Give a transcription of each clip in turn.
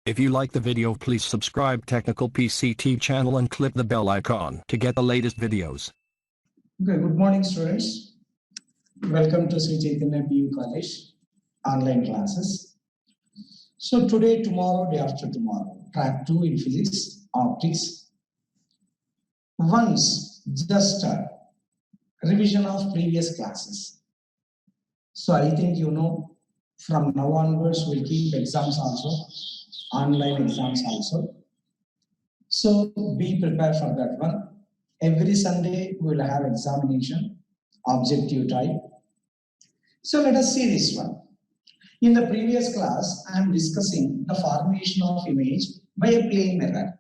If you like the video, please subscribe Technical PCT channel and click the bell icon to get the latest videos. Okay, good morning students. Welcome to Sri Chaitanya PU College online classes. So today, tomorrow, day after tomorrow, track 2 in physics, optics. Once just a revision of previous classes. So I think you know from now onwards we'll keep exams also, online exams also. So be prepared for that one. Every Sunday we will have examination, objective type. So let us see this one. In the previous class, I am discussing the formation of image by a plane mirror.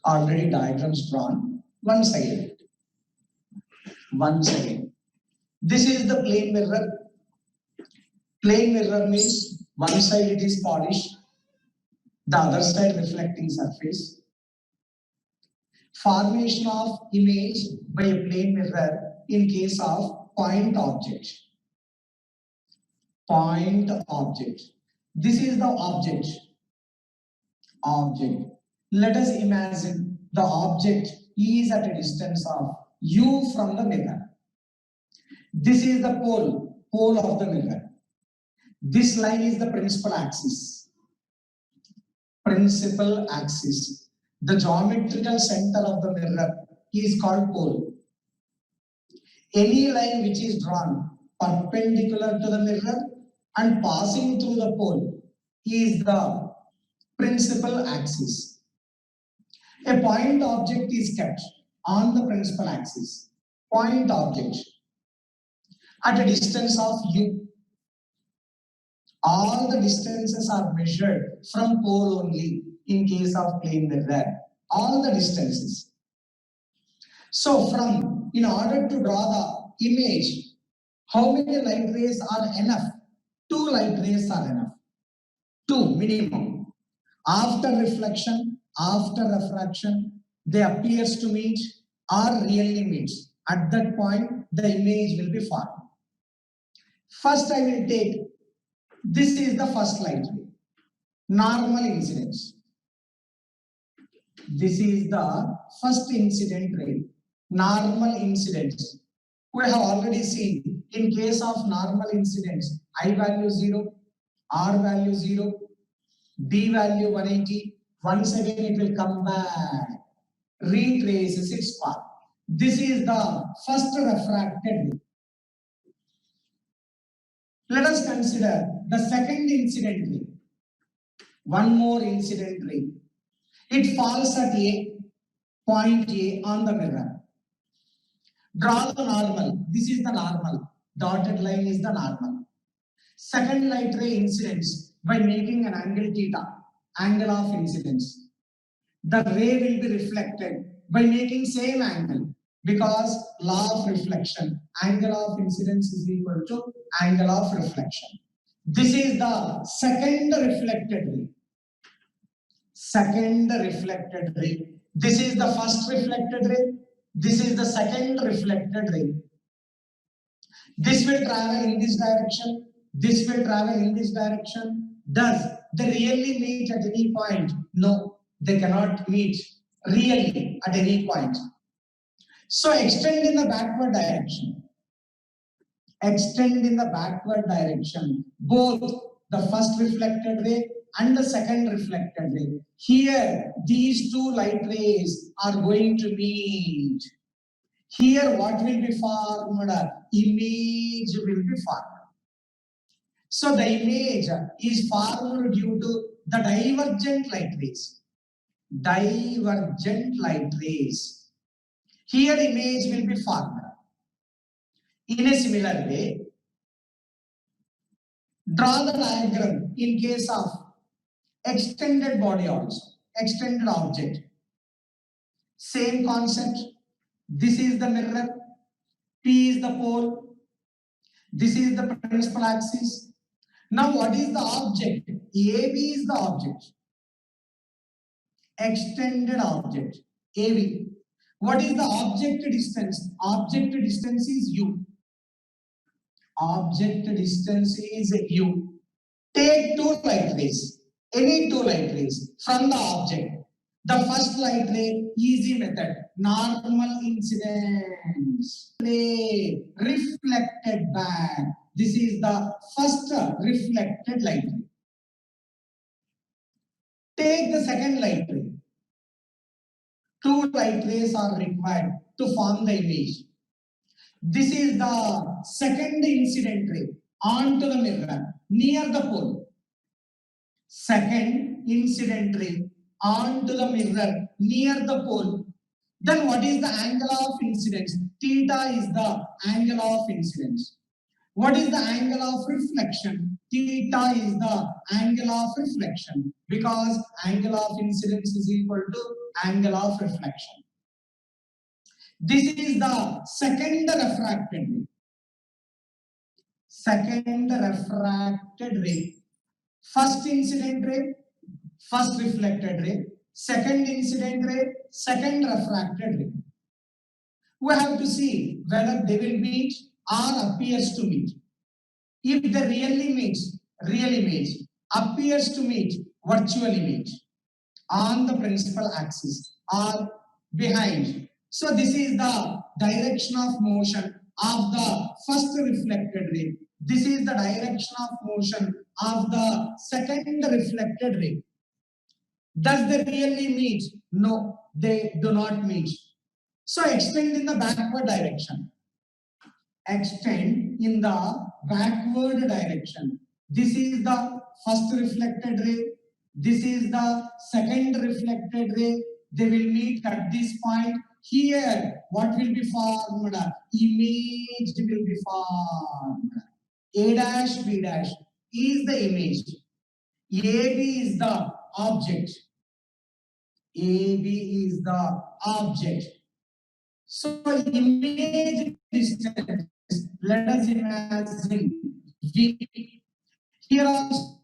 Already diagrams drawn, one side. Once again, this is the plane mirror. Plane mirror means one side it is polished, the other side reflecting surface. Formation of image by a plane mirror in case of point object. Point object. This is the object. Object. Let us imagine the object is at a distance of u from the mirror. This is the pole of the mirror. This line is the principal axis. Principal axis. The geometrical center of the mirror is called pole. Any line which is drawn perpendicular to the mirror and passing through the pole is the principal axis. A point object is kept on the principal axis. Point object at a distance of u. All the distances are measured from pole only in case of plane mirror. All the distances. So in order to draw the image, how many light rays are enough? 2 light rays are enough. 2 minimum. After reflection, after refraction, they appears to meet or really meets. At that point, the image will be formed. First, I will take, this is the first light ray. Normal incidence. This is the first incident ray. Normal incidence. We have already seen in case of normal incidence, I value 0, R value 0, D value 180. Once again it will come back. Retrace its path. This is the first refracted ray. Let us consider the second incident ray. One more incident ray. It falls at point A on the mirror. Draw the normal. This is the normal. Dotted line is the normal. Second light ray incidence by making an angle theta, angle of incidence. The ray will be reflected by making same angle because law of reflection, angle of incidence is equal to angle of reflection. This is the second reflected ray. Second reflected ray. This is the first reflected ray. This is the second reflected ray. This will travel in this direction. This will travel in this direction. Does they really meet at any point? No, they cannot meet really at any point. So extend in the backward direction. Extend in the backward direction. Both the first reflected ray and the second reflected ray. Here, these 2 light rays are going to meet. Here, what will be formed? Image will be formed. So the image is formed due to the divergent light rays. Divergent light rays. Here, image will be formed. In a similar way, draw the diagram in case of extended body also, extended object. Same concept. This is the mirror, P is the pole, this is the principal axis. Now what is the object? AB is the object. Extended object, AB. What is the object distance? Object distance is U. Object distance is U. Take 2 light rays. any two light rays from the object. The first light ray, easy method, normal incidence, ray reflected back. This is the first reflected light ray. Take the second light ray. Two light rays are required to form the image. This is the second incident ray onto the mirror near the pole. Second incident ray onto the mirror near the pole. Then what is the angle of incidence? Theta is the angle of incidence. What is the angle of reflection? Theta is the angle of reflection, because angle of incidence is equal to angle of reflection. This is the second refracted ray. Second refracted ray. First incident ray, first reflected ray. Second incident ray, second refracted ray. We have to see whether they will meet or appears to meet. If they really meet, real image, appears to meet, virtual image on the principal axis or behind. So this is the direction of motion of the first reflected ray. This is the direction of motion of the second reflected ray. Does they really meet? No, they do not meet. So extend in the backward direction. Extend in the backward direction. This is the first reflected ray. This is the second reflected ray. They will meet at this point. Here, what will be formed? Image will be formed. A dash, B dash is the image. AB is the object. AB is the object. So image distance, let us imagine V. Here also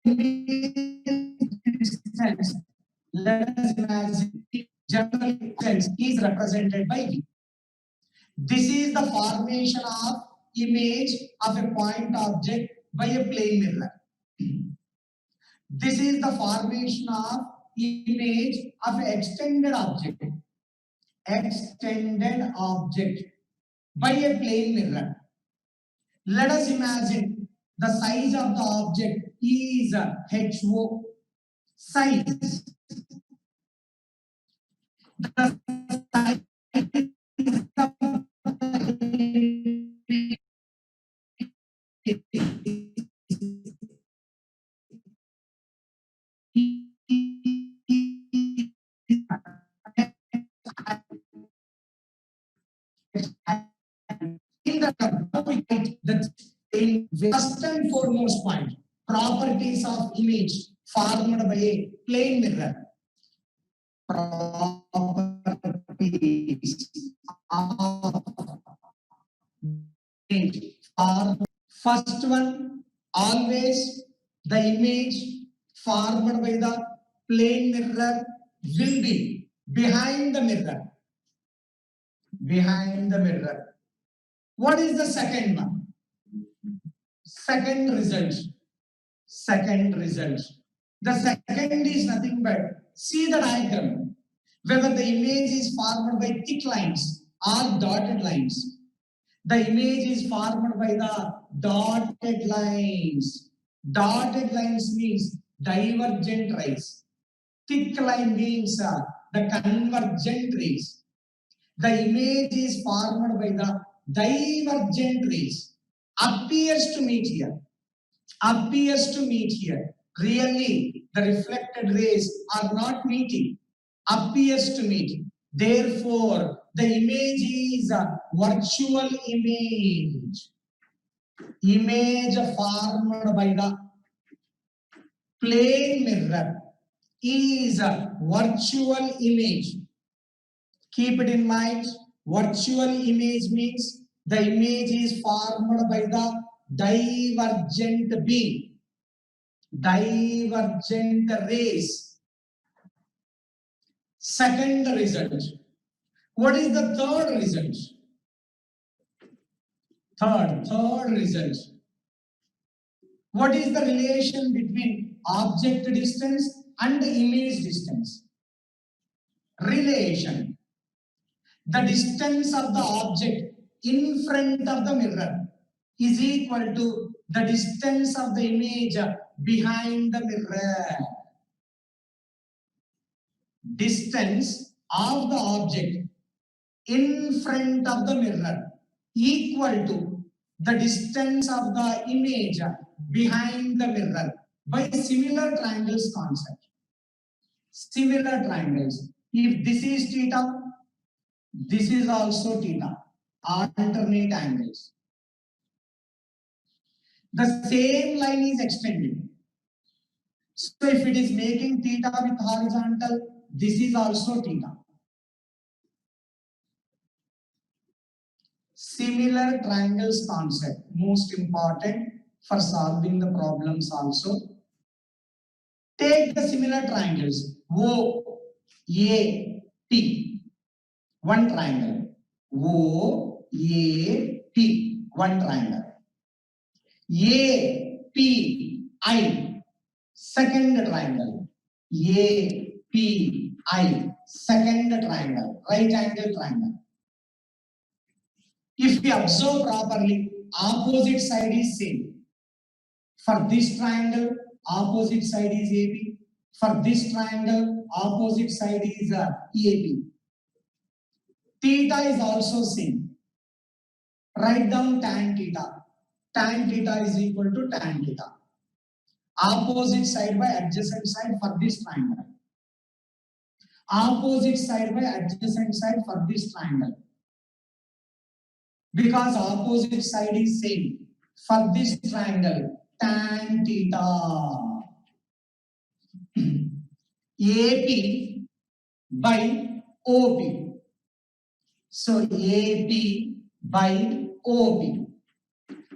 image distance, let us imagine general distance is represented by V. This is the formation of image of a point object by a plane mirror. This is the formation of image of an extended object. Extended object by a plane mirror. Let us imagine the size of the object is HO size. The size the first and foremost point, properties of image formed by a plane mirror. Properties of image. First one, always the image formed by the plane mirror will be behind the mirror. Behind the mirror. What is the second one? Second result. Second result. The second is nothing but, see the diagram, whether the image is formed by thick lines or dotted lines. The image is formed by the dotted lines. Dotted lines means divergent rays. Thick line means the convergent rays. The image is formed by the divergent rays. Appears to meet here. Appears to meet here. Really, the reflected rays are not meeting. Appears to meet. Therefore, the image is a virtual image. Image formed by the plane mirror is a virtual image. Keep it in mind, virtual image means the image is formed by the divergent beam, divergent rays. Second result. What is the third result? Third result. What is the relation between object distance and image distance. Relation. The distance of the object in front of the mirror is equal to the distance of the image behind the mirror. Distance of the object in front of the mirror equal to the distance of the image behind the mirror by similar triangles concept. Similar triangles. If this is theta, this is also theta. Alternate angles. The same line is extended. So if it is making theta with horizontal, this is also theta. Similar triangles concept, most important for solving the problems also. Take the similar triangles O, A, P, one triangle. O, A, P, one triangle. A, P, I, second triangle. A, P, I, second triangle, right angle triangle. If we observe properly, opposite side is same. For this triangle, opposite side is AB. For this triangle, opposite side is AB. Theta is also same. Write down tan theta. Tan theta is equal to tan theta. Opposite side by adjacent side for this triangle. Opposite side by adjacent side for this triangle. Because opposite side is same. For this triangle, tan theta. AP by OP. So AP by OP.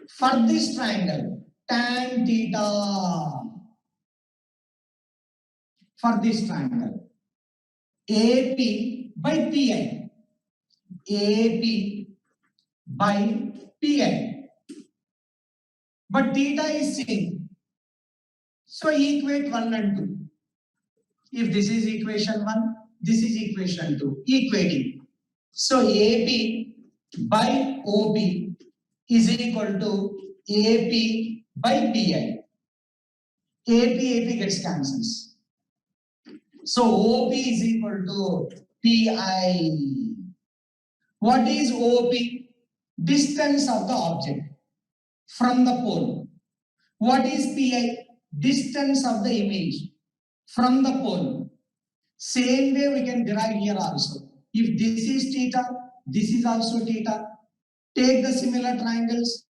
For this triangle, tan theta. For this triangle, AP by PI. AP by PI. But theta is same. So equate 1 and 2. If this is equation 1, this is equation 2. Equating. So AB by OP is equal to AP by PI. AP gets cancels. So OP is equal to PI. What is OP? Distance of the object from the pole. What is PI? Distance of the image from the pole. Same way we can derive here also. If this is theta, this is also theta. Take the similar triangles,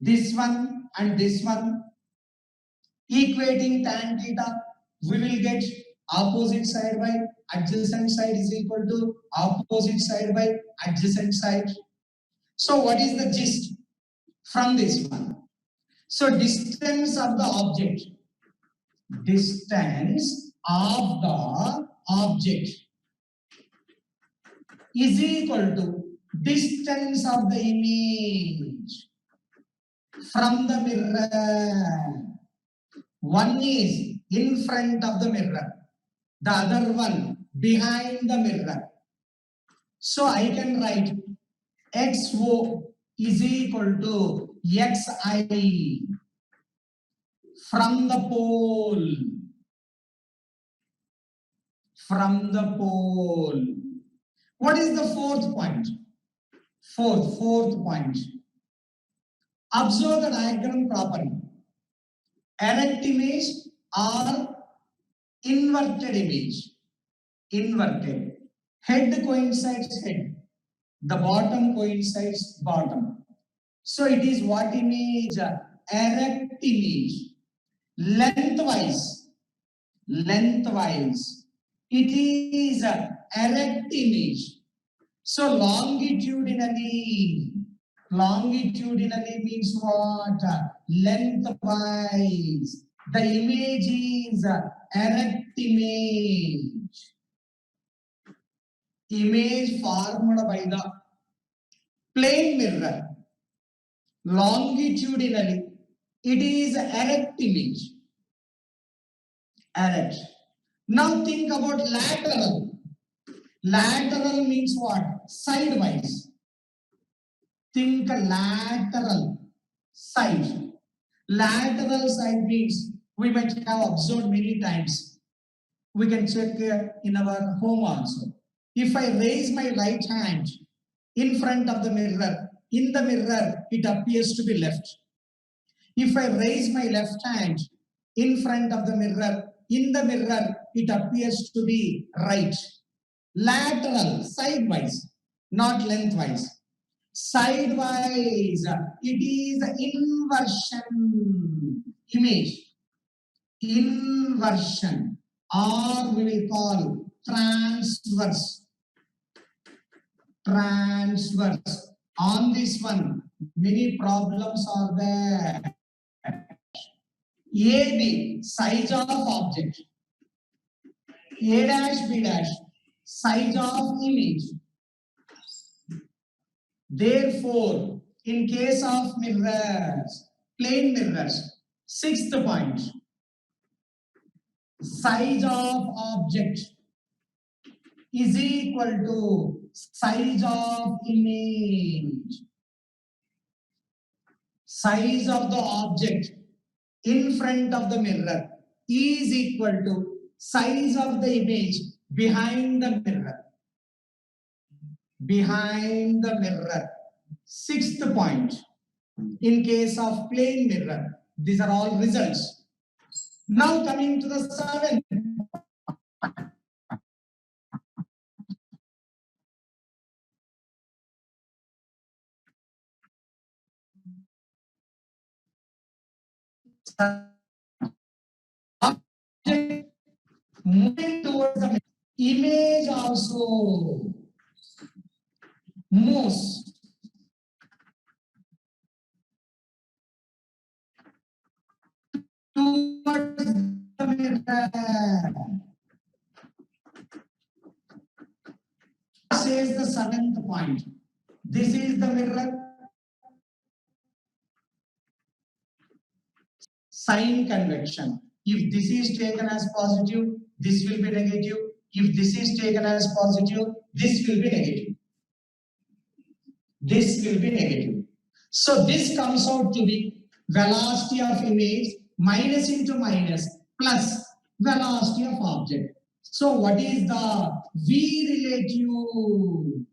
this one and this one. Equating tan theta, we will get opposite side by adjacent side is equal to opposite side by adjacent side. So what is the gist from this one? So distance of the object. Distance of the object is equal to distance of the image from the mirror. One is in front of the mirror, the other one behind the mirror. So I can write XO is equal to XI from the pole. From the pole. What is the fourth point? Fourth point. Observe the diagram properly. Erect image or inverted image. Inverted. Head coincides head. The bottom coincides bottom. So it is what image? Erect image. Lengthwise. Lengthwise. It is erect image. So longitudinally. Longitudinally means what? Lengthwise. The image is erect image. Image formed by the plane mirror. Longitudinally, it is erect image. erect. Now think about lateral. Lateral means what? Sidewise. Think lateral side. Lateral side means we might have observed many times. We can check in our home also. If I raise my right hand in front of the mirror, in the mirror it appears to be left. If I raise my left hand in front of the mirror, in the mirror it appears to be right. Lateral, sidewise, not lengthwise. Sidewise, it is inversion image. Inversion, or we will call transverse. Transverse. On this one, many problems are there. AB, size of object. A dash, B dash, size of image. Therefore, in case of mirrors, plane mirrors, sixth point, size of object is equal to size of image. Size of the object in front of the mirror is equal to size of the image behind the mirror. Behind the mirror. Sixth point, in case of plane mirror, these are all results. Now coming to the seventh. Object moving towards the image also moves towards the mirror. Says the seventh point. This is the mirror. Sign convection. If this is taken as positive, this will be negative. If this is taken as positive, this will be negative. This will be negative. So this comes out to be velocity of image minus into minus plus velocity of object. So what is the V relative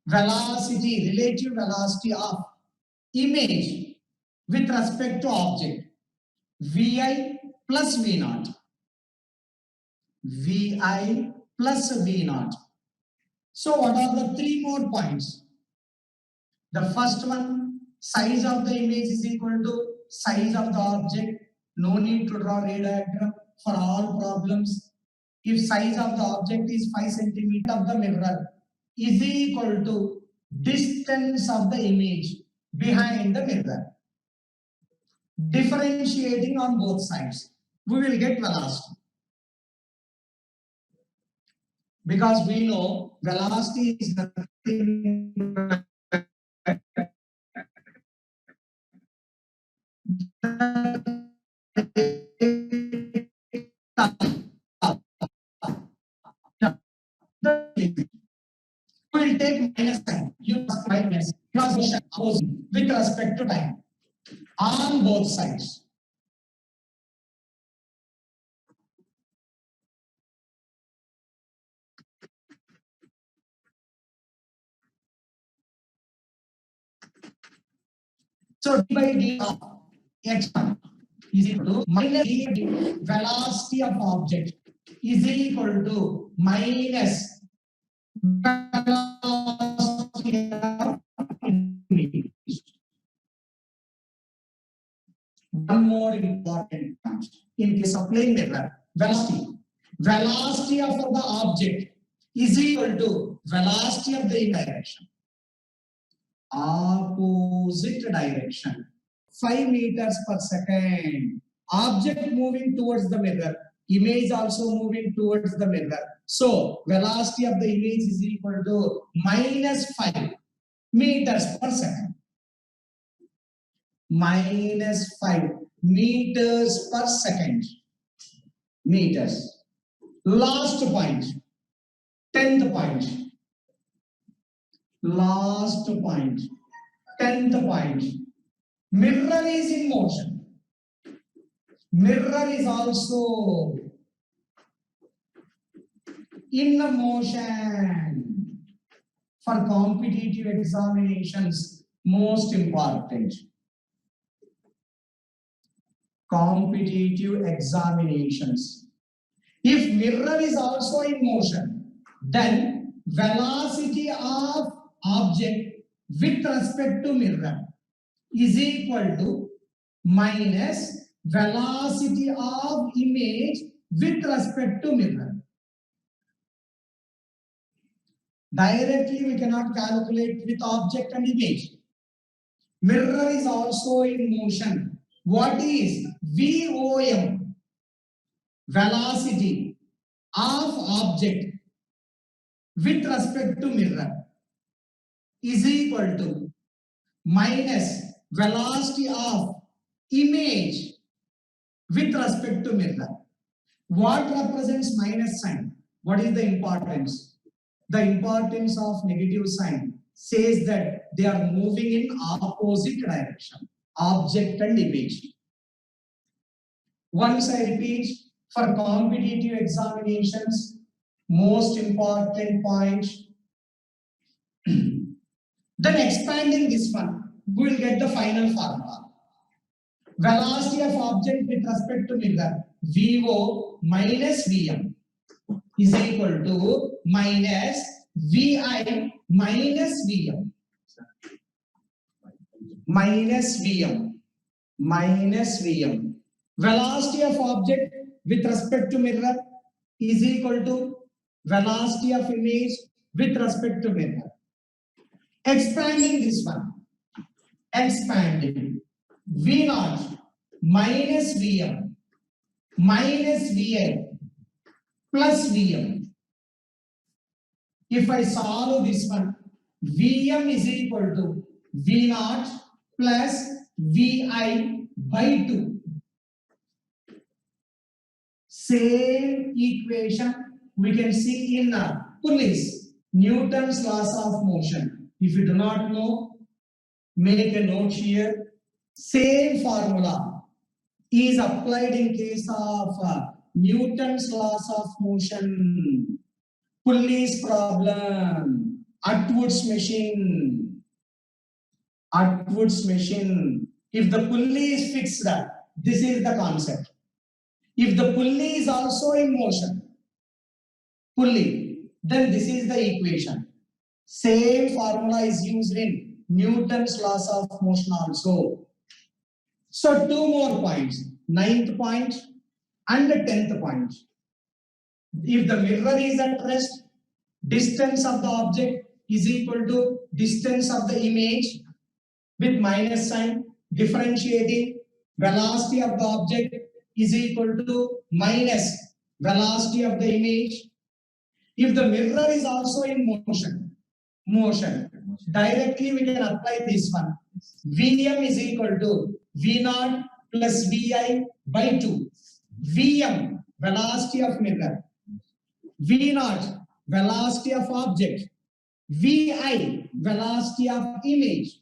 velocity, relative velocity of image with respect to object? Vi plus V naught. Vi plus V naught. So what are the three more points? The first one, size of the image is equal to size of the object. No need to draw ray diagram for all problems. If size of the object is 5 centimeters of the mirror is equal to distance of the image behind the mirror. Differentiating on both sides, we will get velocity. Because we know velocity is nothing will take minus time. You must minus opposing with respect to time on both sides. So d by d of x1 is equal to minus d velocity of object is equal to minus velocity of image. One more important point in case of plane mirror, velocity. Velocity of the object is equal to velocity of the direction. Opposite direction. 5 meters per second. Object moving towards the mirror. Image also moving towards the mirror. So velocity of the image is equal to minus 5 meters per second. Minus 5 meters per second. meters. Last point, 10th point. Last point, 10th point. Mirror is in motion. Mirror is also in motion. For competitive examinations, most important. Competitive examinations. If mirror is also in motion, then velocity of object with respect to mirror is equal to minus velocity of image with respect to mirror. Directly we cannot calculate with object and image. Mirror is also in motion. What is VOM? Velocity of object with respect to mirror is equal to minus velocity of image with respect to mirror. What represents minus sign? What is the importance? The importance of negative sign says that they are moving in opposite direction, object and image. Once I repeat, for competitive examinations, most important point. Then expanding this one, we will get the final formula. Velocity of object with respect to mirror, VO minus VM is equal to minus VI minus VM. Minus VM. Minus VM. Velocity of object with respect to mirror is equal to velocity of image with respect to mirror. Expanding this one. Expanding. V0 minus VM minus VI plus VM. If I solve this one, VM is equal to V0 plus VI by 2. Same equation we can see in pulleys, Newton's laws of motion. If you do not know, make a note here. Same formula is applied in case of Newton's laws of motion. Pulleys problem, Atwood's machine. Atwood's machine. If the pulley is fixed, this is the concept. If the pulley is also in motion, pulley, then this is the equation. Same formula is used in Newton's laws of motion also. So 2 more points, 9th point and the 10th point. If the mirror is at rest, distance of the object is equal to distance of the image with minus sign, differentiating velocity of the object is equal to minus velocity of the image. If the mirror is also in motion, directly we can apply this one. Vm is equal to V0 plus Vi by 2. Vm, velocity of mirror. V0, velocity of object. Vi, velocity of image.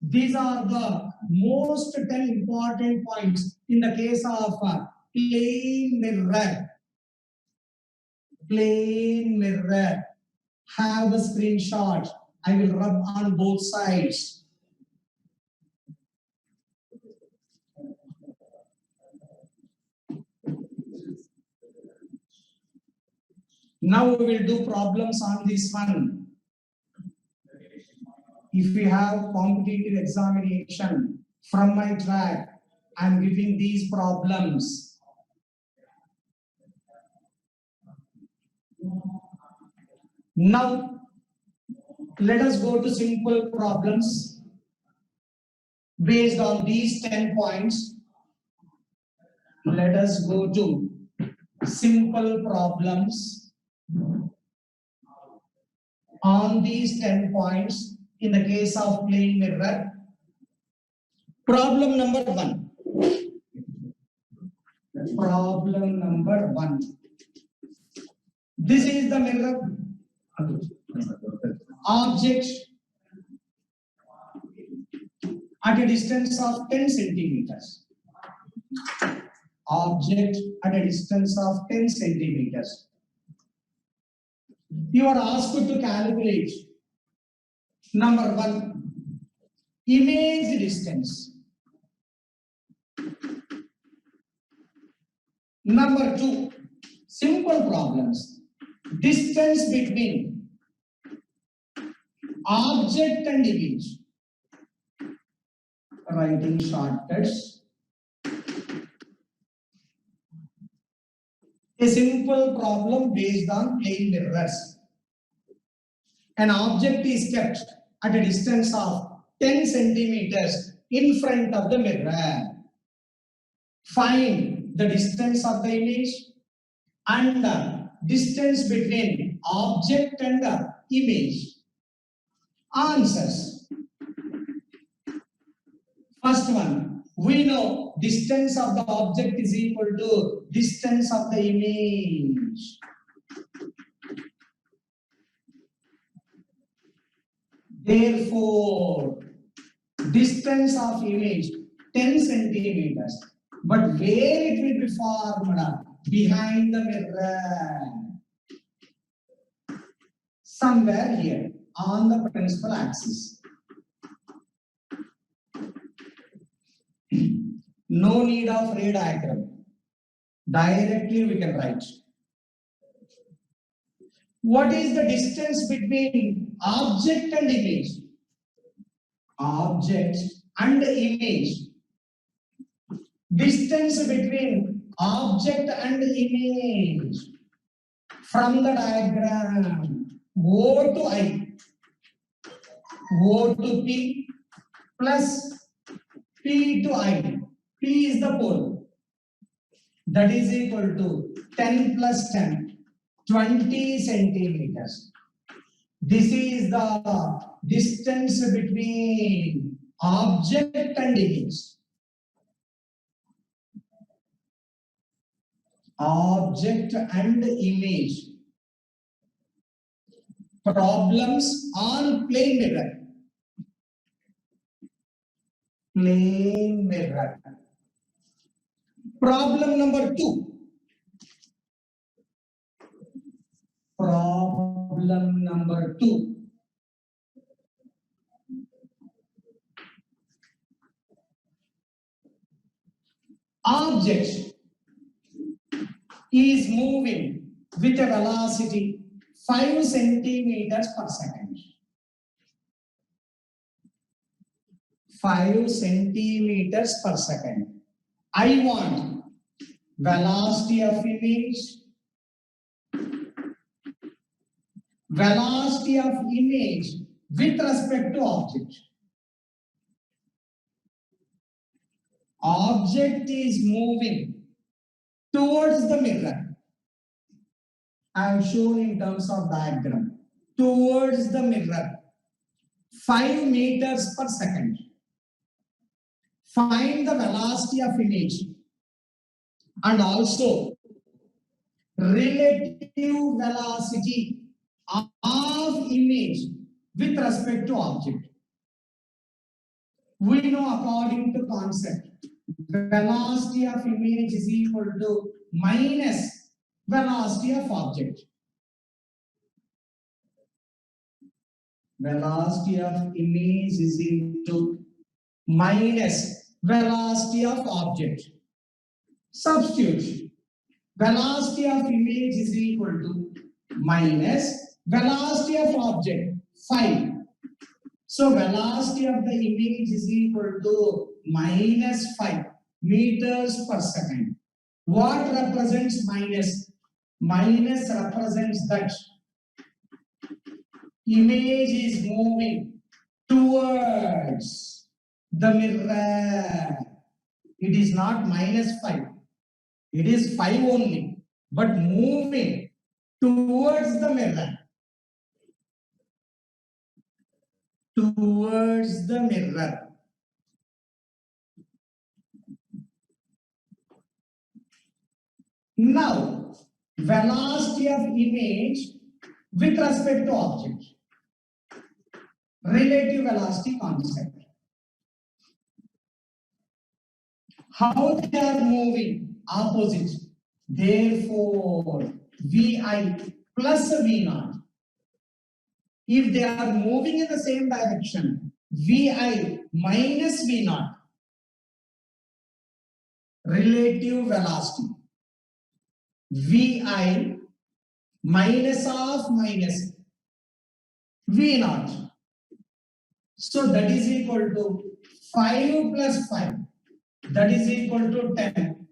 These are the most 10 important points in the case of plane mirror. Plane mirror. Have the screenshot. I will rub on both sides. Now we will do problems on this one. If we have competitive examination from my track, I am giving these problems. Now, let us go to simple problems based on these 10 points. Let us go to simple problems on these 10 points in the case of plane mirror. Problem number 1. Problem number 1. This is the mirror. Object at a distance of 10 centimeters. Object at a distance of 10 centimeters. You are asked to calculate number 1, image distance. Number 2, simple problems. Distance between object and image. Writing shortcuts. A simple problem based on plane mirrors. An object is kept at a distance of 10 centimeters in front of the mirror. Find the distance of the image and the distance between object and the image. Answers. First one, we know distance of the object is equal to distance of the image. Therefore, distance of image 10 centimeters. But where it will be formed? Behind the mirror. Somewhere here on the principal axis. No need of ray diagram. Directly we can write. What is the distance between object and image? Object and image. Distance between object and image. From the diagram, O to I. O to P plus P to I. P is the pole. That is equal to 10 plus 10, 20 centimeters. This is the distance between object and image. Object and image. Problems on plane mirror. Plane mirror. Problem number 2. Problem number 2. Object is moving with a velocity 5 centimeters per second. 5 centimeters per second. I want velocity of image, velocity of image with respect to object. Object is moving towards the mirror. I have shown in terms of diagram. Towards the mirror. 5 meters per second. Find the velocity of image and also relative velocity of image with respect to object. We know according to concept, velocity of image is equal to minus velocity of object. Velocity of image is equal to minus velocity of object. Substitute. Velocity of image is equal to minus velocity of object 5. So velocity of the image is equal to minus 5 meters per second. What represents minus? Minus represents that image is moving towards the mirror. It is not minus 5. It is 5 only, but moving towards the mirror. Towards the mirror. Now, velocity of image with respect to object. Relative velocity concept. How they are moving? Opposite. Therefore, Vi plus V0. If they are moving in the same direction, Vi minus V0. Relative velocity. Vi minus of minus V0. So that is equal to 5 plus 5. That is equal to 10.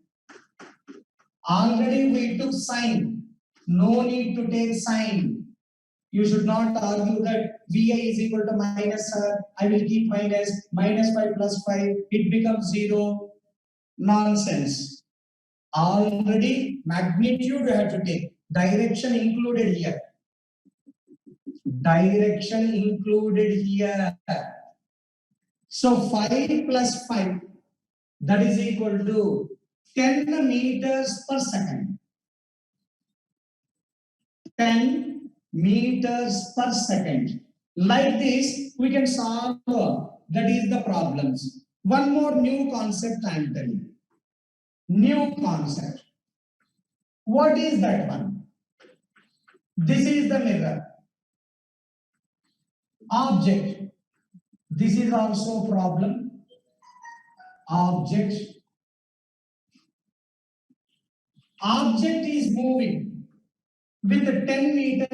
Already we took sign. No need to take sign. You should not argue that Vi is equal to minus. I will keep minus. Minus 5 plus 5. It becomes 0. Nonsense. Already magnitude you have to take. Direction included here. Direction included here. So 5 plus 5. That is equal to 10 meters per second. 10 meters per second. Like this, we can solve. That is the problems. One more new concept I am telling. New concept. What is that one? This is the mirror. Object. This is also problem. Object. Object is moving with 10 meters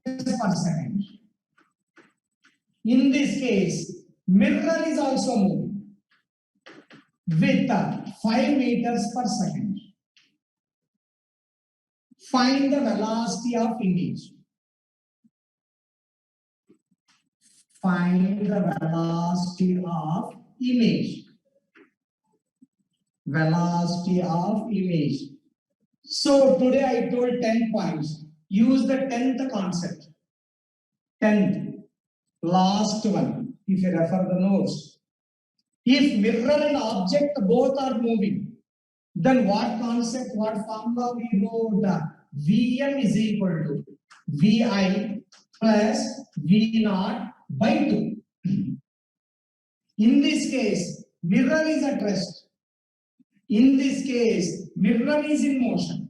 per second. In this case, mirror is also moving with 5 meters per second. Find the velocity of image. Find the velocity of image. Velocity of image. So today I told 10 points. Use the 10th concept. 10th. Last one. If you refer the notes. If mirror and object both are moving, then what concept, what formula we wrote? Vm is equal to Vi plus V0 by 2. In this case, mirror is at rest. In this case, mirror is in motion.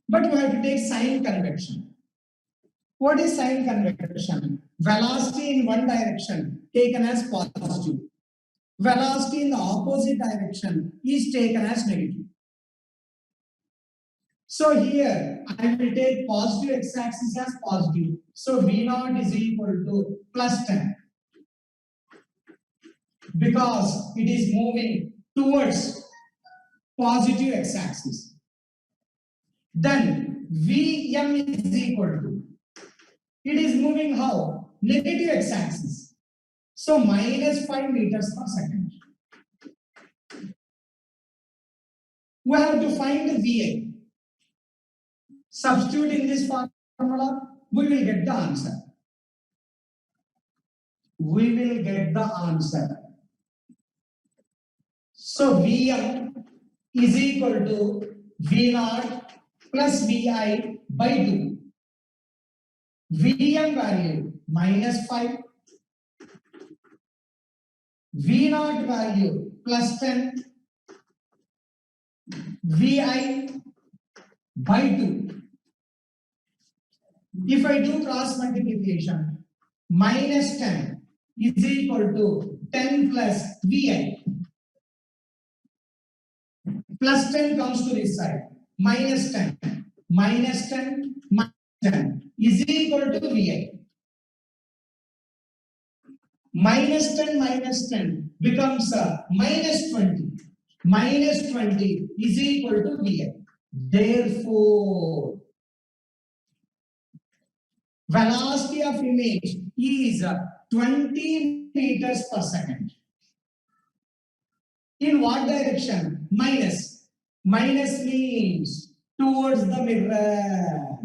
But we have to take sign convection. What is sign convection? Velocity in one direction taken as positive. Velocity in the opposite direction is taken as negative. So here I will take positive x-axis as positive. So V0 is equal to plus 10. Because it is moving towards positive x-axis. Then Vm is equal to, it is moving how? Negative x-axis. So minus 5 meters per second. We have to find the Va. Substitute in this formula, we will get the answer. We will get the answer. So Vm is equal to V0 plus Vi by 2. Vm value minus 5. V0 value plus 10. Vi by 2. If I do cross multiplication, minus 10 is equal to 10 plus Vi. Plus 10 comes to this side. Minus 10. Minus 10. Minus 10 is equal to Vi. Minus 10 becomes minus 20. Minus 20 is equal to Vi. Therefore, velocity of image is 20 meters per second. In what direction? Minus. Minus means towards the mirror.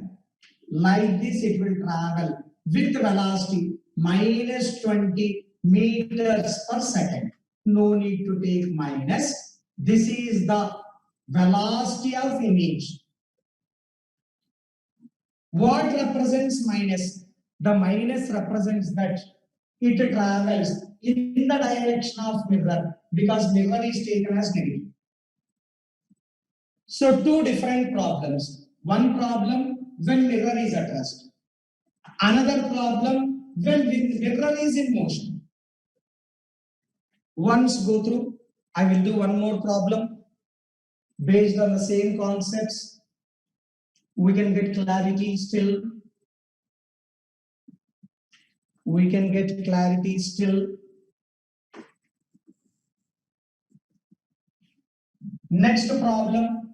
Like this it will travel with velocity minus 20 meters per second. No need to take minus. This is the velocity of image. What represents minus? The minus represents that it travels in the direction of mirror because mirror is taken as negative. So two different problems. One problem when mirror is at rest. Another problem when mirror is in motion. Once go through, I will do one more problem based on the same concepts. We can get clarity still. We can get clarity still. Next problem.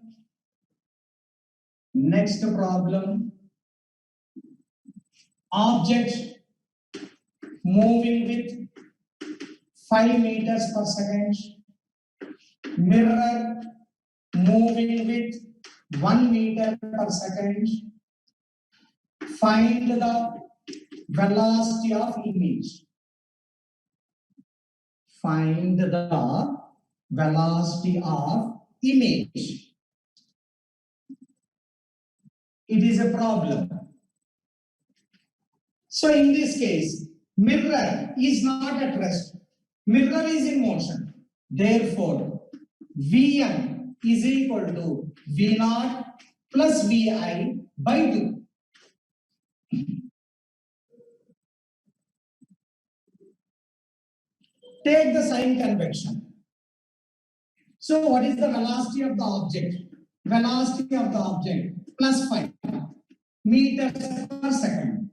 Next problem. Object moving with 5 meters per second. Mirror moving with 1 meter per second. Find the velocity of image. Find the velocity of image. It is a problem. So in this case, mirror is not at rest. Mirror is in motion. Therefore, Vm is equal to V0 plus Vi by 2. Take the sign convention. So what is the velocity of the object? Velocity of the object plus 5 meters per second.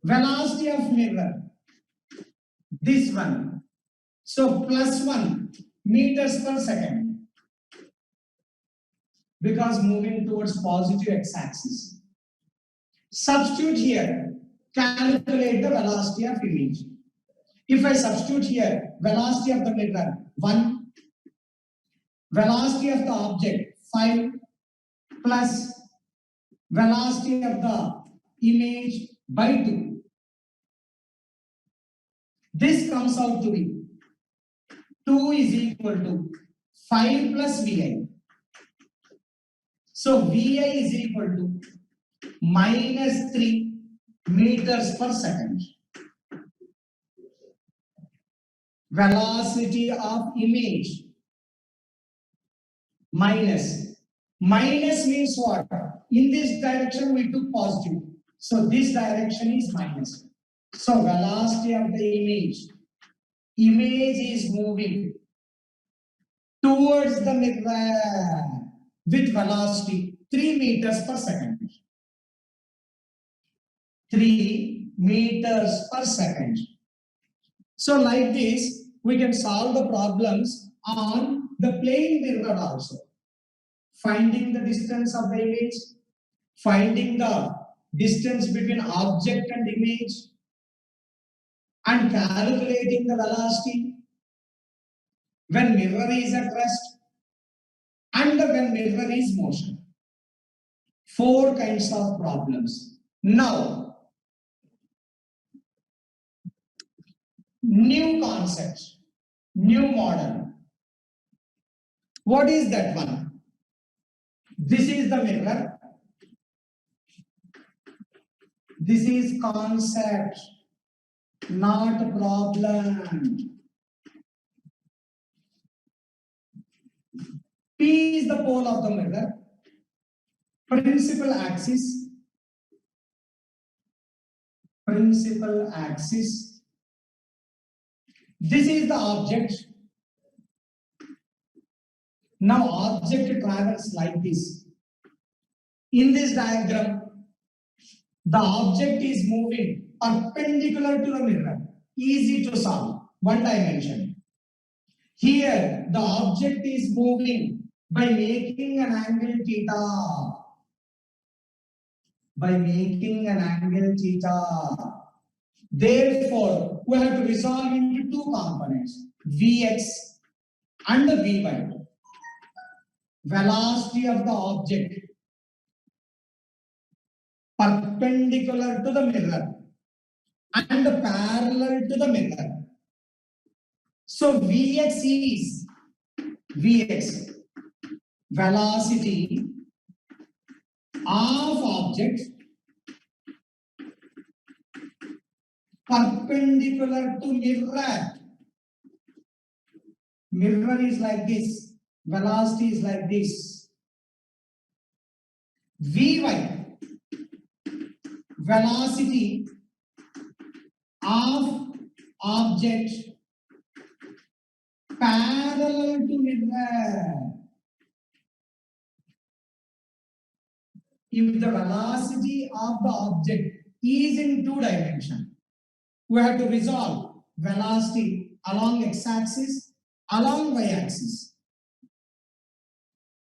Velocity of mirror, this one. So plus 1 meters per second because moving towards positive x-axis. Substitute here, calculate the velocity of image. If I substitute here, velocity of the mirror, 1, velocity of the object, 5, plus velocity of the image by 2. This comes out to be 2 is equal to 5 plus Vi. So Vi is equal to minus 3 meters per second. Velocity of image minus. Minus means what? In this direction we took positive. So this direction is minus. So velocity of the image. Image is moving towards the mirror with velocity 3 meters per second. 3 meters per second. So like this, we can solve the problems on the plane mirror also. Finding the distance of the image, finding the distance between object and image, and calculating the velocity when mirror is at rest and when mirror is motion. 4 kinds of problems. Now, new concept, new model. What is that one? This is the mirror. This is concept, not problem. P is the pole of the mirror. Principal axis. Principal axis. This is the object. Now object travels like this. In this diagram, the object is moving perpendicular to the mirror. Easy to solve. One dimension. Here, the object is moving by making an angle theta. By making an angle theta. Therefore, we have to resolve into 2 components, Vx and Vy. Velocity of the object perpendicular to the mirror and parallel to the mirror. So Vx is Vx velocity of object perpendicular to mirror. Mirror is like this, velocity is like this. Vy, velocity of object parallel to mirror. If the velocity of the object is in 2 dimensions, we have to resolve velocity along x-axis, along y-axis.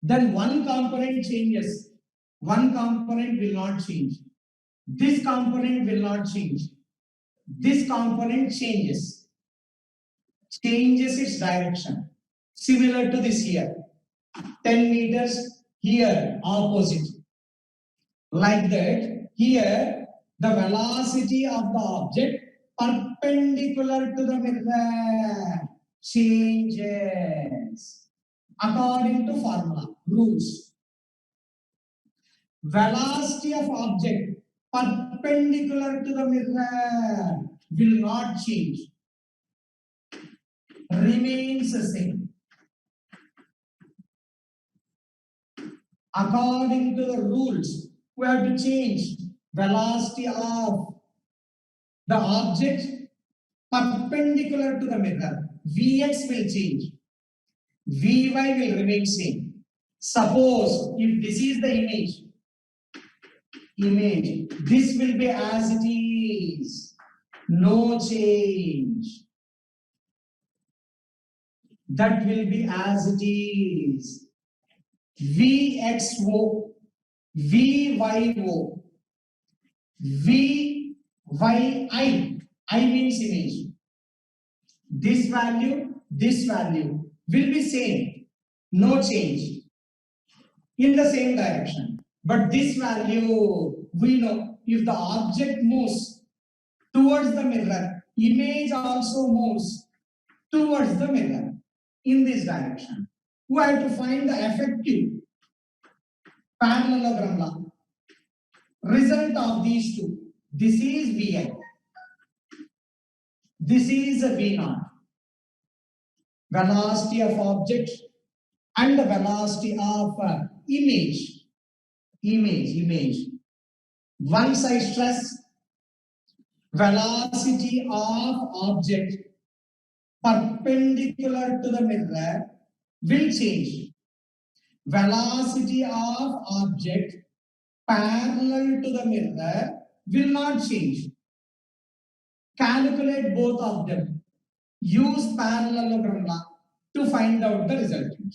Then one component changes, one component will not change. This component will not change. This component changes its direction. Similar to this here, 10 meters, here opposite. Like that, here the velocity of the object perpendicular to the mirror changes according to formula, rules. Velocity of object perpendicular to the mirror will not change, remains the same. According to the rules, we have to change velocity of the object perpendicular to the mirror. Vx will change, Vy will remain same. Suppose if this is the image, this will be as it is, no change. That will be as it is. Vxo, Vyo, Vyi, I means image. This value will be same, no change, in the same direction. But this value, we know, if the object moves towards the mirror, image also moves towards the mirror in this direction. We have to find the effective parallelogram law. Result of these two. This is Vi. This is V0. Velocity of object and the velocity of image. Once I stress velocity of object perpendicular to the mirror will change. Velocity of object parallel to the mirror will not change. Calculate both of them. Use parallelogram law to find out the resultant.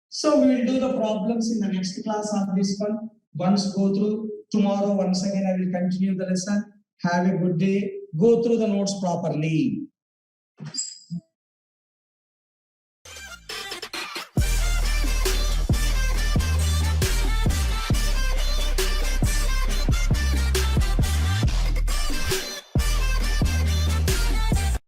So we will do the problems in the next class on this one. Once go through, tomorrow once again I will continue the lesson. Have a good day. Go through the notes properly.